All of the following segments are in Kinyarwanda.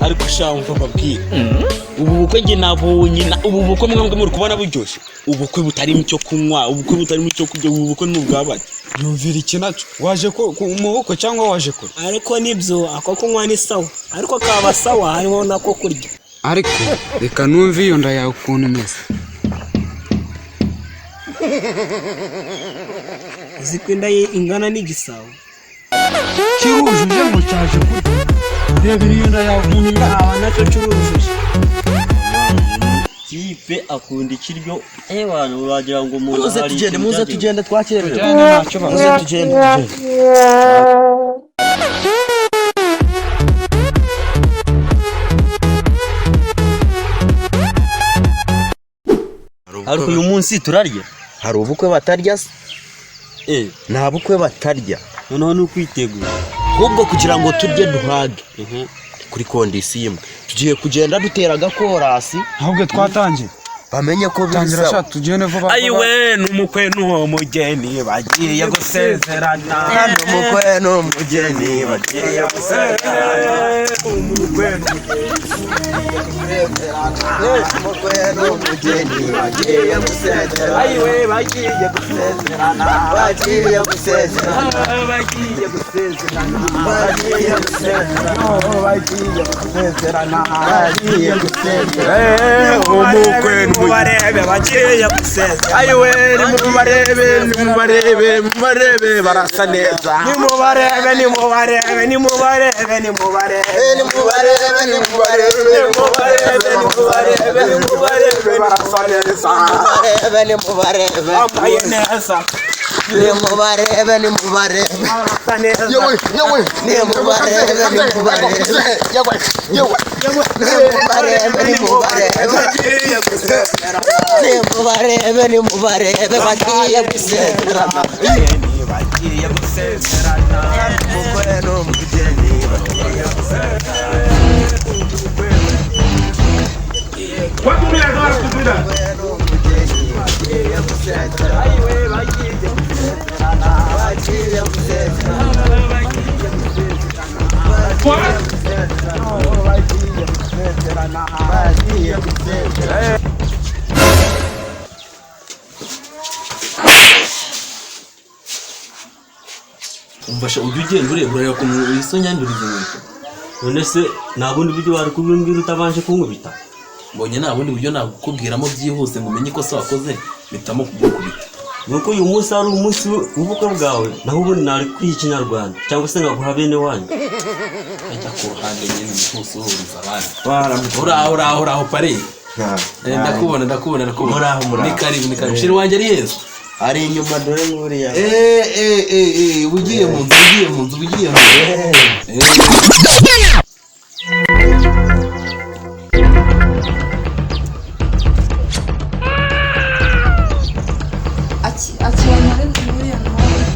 ariko shamba babwira ubu bukwe nge nabonye ubu bukwe mwambwe muri kubona buryoshye ubukwe butarimo icyo kunywa ubukwe butarimo icyo kurya ubu bukwe n'ubwabanye yumvira iki naco waje ko mu bukwe cyangwa waje kure ariko nibyo ako kunywa ni sawa ariko kaba sawa hariho nako kurya ariko reka numva iyo nda yawe ukuntu imeze zikwinda ingana n'igisabo kirujuje ngo cyaje kurya reba iyo nda yawe ukuntu imeze nacyo curujuje kipe akunda ikiryo abantu uragira ngo muze tugende twakerewe muze tugende ariko uyu munsi turarya hari ubukwe batarya se nta bukwe batarya noneho ni ukwitegura ahubwo kugira ngo turye duhage kuri kondisiyo imwe tugiye kugenda dutera agakorasi ahubwo twatangiye bamenye ko tangira biza tugende vuba ayiwe n'umukwe n'umugeni bagiye gusezerana n'umukwe n'umugeni bagiye gusezerana umukwe n'umugeni bagiye gusezerana ayiwe bagiye gusezerana bagiye gusezerana bagiye gusezerana bagiye gusezerana bagiye gusezerana bagiye gusezerana umukwe n'umubarebe bagiye gusezerana ayiwe mubarebe barasa neza nimubarebe barasa neza bambaye neza nimubarebe bagiye gusezerana umukwe n'umugeni bagiye gusezerana Quanto me agora, Cubira? umfasha ugenda ureba ku isonyanduriza inkweto none se nta bundi buryo wari kubimbwira utabanje kunkubita mbonye nta bundi buryo nakubwiramo byihuse ngo umenye ikosa wakoze mpitamo kugukubita nuko uyu munsi ari umunsi w'ubukwe bwawe naho ubundi nari kwiha ikinyarwanda cyangwa se ngaguha bene wanyu ajya ku ruhande nyine ntusuhuriza abandi uraho pare ndakubona ni karibu shira wanjye ari yesu ari inyuma dore nkuriya ugiye mu nzu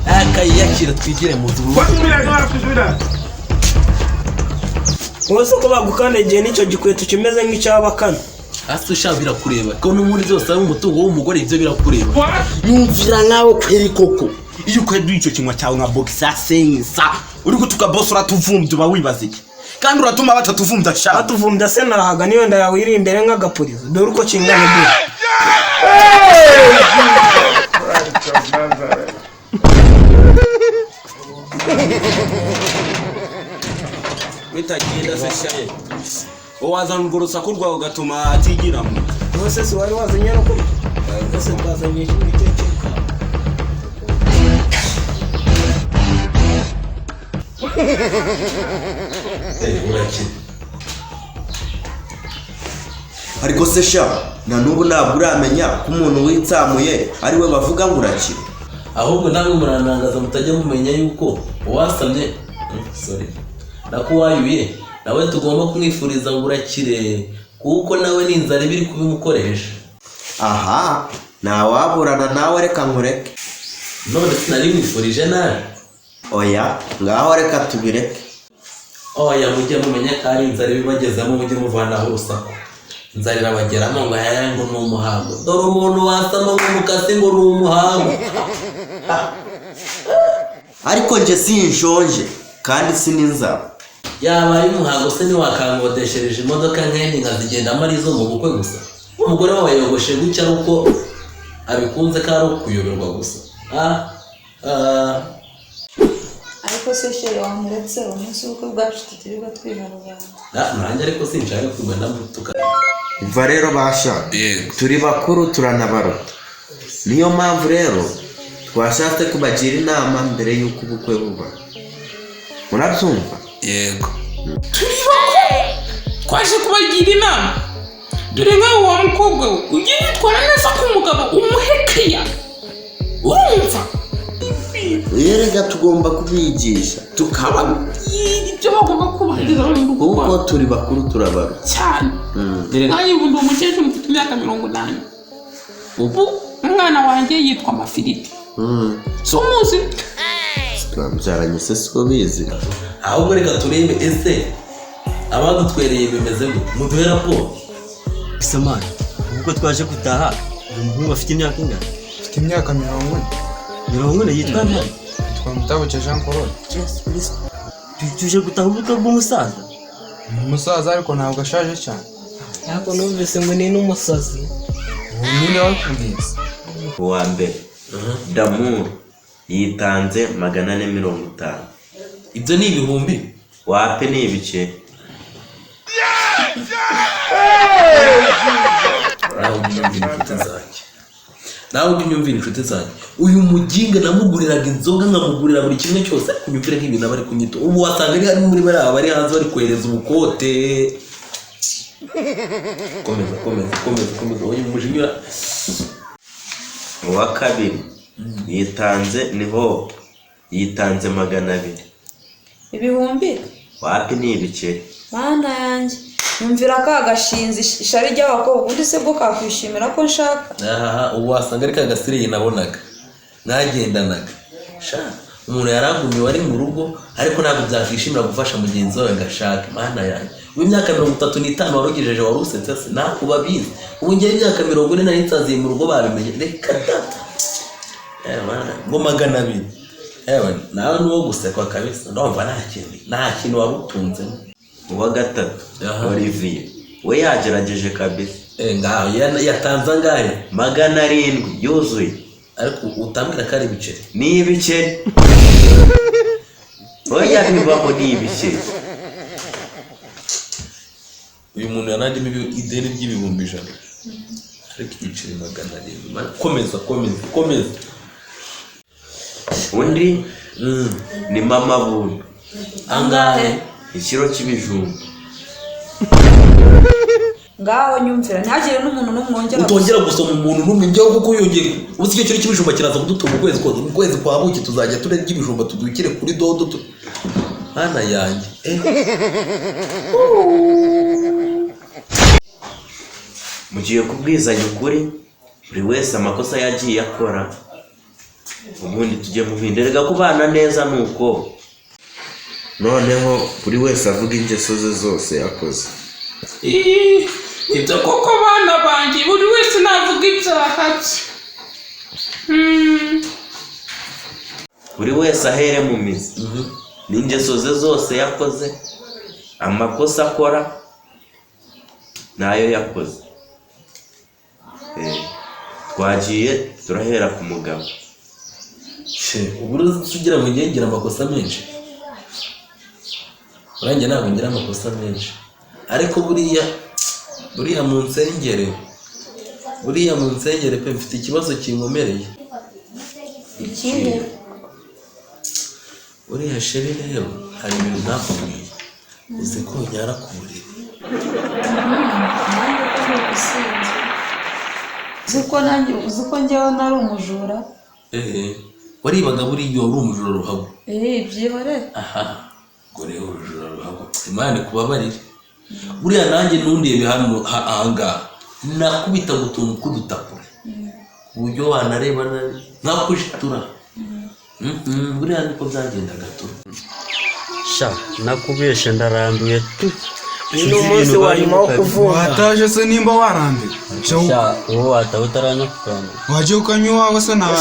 akayakira twigire mu nzu Quanto me agora, Cubira? wose ko bagukandagiye n'icyo gikweto kimeze nk'icy'abakana hasi ushaka birakureba ko n'ubundi byose ari umutungo w'umugore ibyo birakureba yumvira nkawe kweri koko iyo ukweduye icyo kinywa cyawe nka boxer sensa uri gutuka boss uratuvumbye uba wibaza iki kandi uratuma batatuvumbya shaka batuvumbya se nahaga niyo nda yawe iri imbere nk'agapurizo dore uko kingana dore bitagenda se shaye wazana urwo rusaku rwawe ugatuma atigiramo wose si wari wazanye no kuba wose twazanye ikindi cyeka ariko se sha na n'ubu ntabwo uramenya ko umuntu witsamuye ari we bavuga ngo urakira ahubwo namwe muranangaza mutajya mumenya yuko uwasamye nako wayuye nawe tugomba kumwifuriza ngo urakire kuko nawe n'inzara biri kubimukoresha aha ntawaburana nawe reka nkureke none sinari mwifurije nawe oya ngaho reka tubireke. Oya mujye mumenya ko ari inzara ibibagezamo mujye muvanaho urusaku. Inzara irabageramo ngo ngo ni umuhango. Dore umuntu wasama nk'umukasi ngo ni umuhango. Ariko nje sinshonje kandi sininzara. Yaba ari umuhango se niwakangodeshereje imodoka nk'endi nkazigendamo ari zo mu bukwe gusa. Umugore wawe yogoshe gutya uko abikunze ko ari ukuyoberwa gusa. Ariko se sheri wamuretse umunsi w'ubukwe bwacu tutirirwa twiharura. Nanjye ariko sinshaka kwibona mutuka. Umva rero basha, turi bakuru turanabaruta. Niyo mpamvu rero twashatse kubagira inama mbere y'uko ubukwe buba. Murabyumva? Yego. Twaje kubagira inama. Dore nkawe wa mukobwa ugiye yitwara neza k'umugabo umuhekeya. Urumva? Yerega tugomba kubigisha tukaba ibyo bagomba kubahiriza kuko turi bakuru turabaruta cyane. Nkawe ubu ndi umukecuru mfite imyaka 80. Ubu umwana wanjye yitwa Mafiriti. So muzi twabyaranye se siko bizi. Ahubwo reka turebe ese abadutwereye bimeze gute muduhe raporo. Bisamana ubwo twaje gutaha umuhungu afite imyaka ingana. Mfite imyaka 40. 40 yitwa nde? Twamutabuke Jean Claude. Yes, please. Tuje gutaha ubukwe bw'umusaza. Umusaza ariko ntabwo ashaje cyane. Yako numvise ngo ni n'umusazi. Ninde wakubwiza? Uwa mbere Damour yitanze 450. Ibyo ni ibihumbi wape ni ibice. Nawe unyumvira inshuti zanjye. Uyu muginga namuguriraga inzoga nkamugurira buri kimwe cyose kunyumvira nk'ibintu abari kunyito. Ubu wasanga ari hari muri bari hanze bari kwereza ubukote. Komeza uyu mujinyura. Uwa kabiri yitanze niho yitanze 200. Ibihumbi? Wapi ni ibice. Mana yanjye numvira ka gashinzi ishari ry'abakobwa undi se bwo kakwishimira ko nshaka. Ubu wasanga ari kagasiriye nabonaga nagendanaga. Umuntu yaragumye wari mu rugo ariko ntabwo byakishimira gufasha mugenzi wawe ngashaka. Mana yanjye w'imyaka 35 warugejeje warusetse se nakubabizi. Ubu ngiye imyaka 40 nari nsaziye mu rugo babimenye. Reka data. Ngo 200. Nawe nuwo gusekwa kabisa. Ndumva nta kintu warutunze. Uwa gatatu Olivier we yagerageje kabisa. Ngaho yatanze angahe? 700 yuzuye. Ariko utambwira ko ari ibiceri. Ni ibiceri. Oya nibaho ni ibiceri. Uyu muntu yanandimo ideni ry'ibihumbi 100. Ariko ibiceri 700. Komeza. Undi ni mama Buntu. Angahe? Ikiro cy'ibijumba. Ngaho nyumvira ntagire n'umuntu n'umwongera. Utongera gusoma umuntu n'umwe njyewe kuko yongeye. Uzi icyo kiro cy'ibijumba kiraza kudutuma ukwezi kwa buki tuzajya turya ibijumba tudukire kuri dodo. Hana yanjye. Mugiye kubwizanya ukuri buri wese amakosa yagiye akora. Ubundi tujye muhinderega kubana neza nuko. Noneho buri wese avuga ingeso ze zose yakoze. Ibyo koko bana banjye buri wese navuga ibyaha bye. Buri wese ahere mu mizi. N'ingeso ze zose yakoze. Amakosa akora nayo yakoze. Twagiye turahera ku mugabo. Ubu ugira ngo ngira amakosa menshi. Uranjye ntabwo ngira amakosa menshi. Ariko buriya mu nsengere pe mfite ikibazo kinkomereye. Ikindi Uriya sheri rero hari ibintu nakubwiye. Uzi ko nyara ku buriri. uzi ko njyewe nari umujura. Waribaga buriya uri umujura ruhago. Byihorere. Gore urujura ruhago. Imana kubabarire. Buriya nanjye nundiye hano ahangaha. Nakubita gutuntu kudutapura. Uburyo wanareba nakushitura. buriya niko byagendaga tu sha nakubeshe ndarambiwe uyu ni umunsi wa nyuma wo kuvura. Wataje se nimba warambiwe? sha wowe watawe utaranya kukanda Waje ukanywa iwawe se nawe?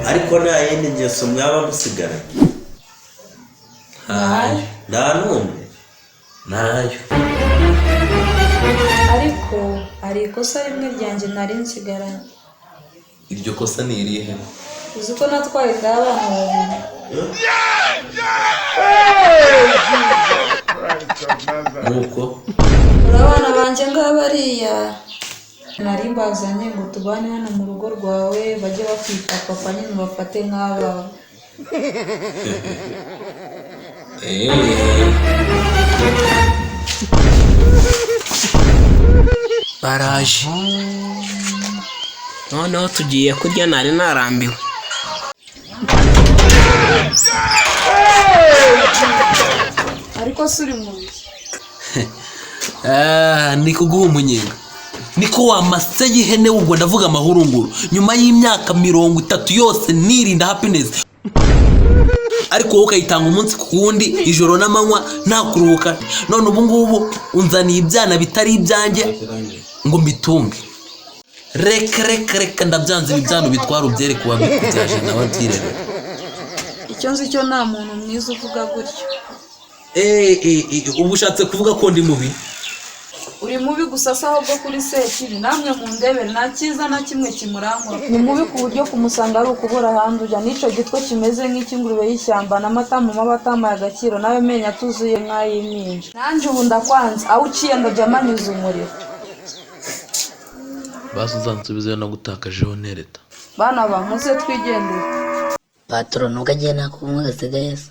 ariko nta yindi ngeso mwaba musigara nta n'umwe nayo ariko hari ikosa rimwe ryanjye nari nsigaranye. iryo kosa ni irihe uzi ko natwaye inda y'abana babiri. nuko urabana banjye ngaba bariya nari mbazanye ngo tubane hano mu rugo rwawe bajye bakwita papa nyine bafate nk'ababo. baraje noneho tugiye kurya nari narambiwe. ariko si uri mubi. ni kuguha umunyenga niko wamase y'ihene ubwo ndavuga amahurunguru nyuma y'imyaka 30 yose nirinda happiness ariko wowe ukayitanga umunsi ku wundi ijoro n'amanywa nta kuruhuka none ubu ngubu unzaniye ibyana bitari ibyanjye ngo mbitunge reka ndabyanze ibyana bitwara ubyere kuba bikujyaje nawe byirere icyo nzi cyo nta muntu mwiza uvuga gutyo. ubu ushatse kuvuga ko ndi mubi uri mubi gusa se ahubwo kuri Sekibi namwe mu ndebere nta cyiza na kimwe kimurangwa. ni mubi ku buryo kumusanga ari ukubura ahandi ujya n'icyo gitwe kimeze nk'icy'ingurube y'ishyamba n'amata mu mabata amaye agaciro nawe menya atuzuye nk'ay'impinja. nanjye ubu ndakwanze aho uciye ndajya manyuza umuriro. basi uzansubizeyo no gutakajeho nereta bana ba muze twigendere. patoro nubwo agiye nta kumwe gasigaye se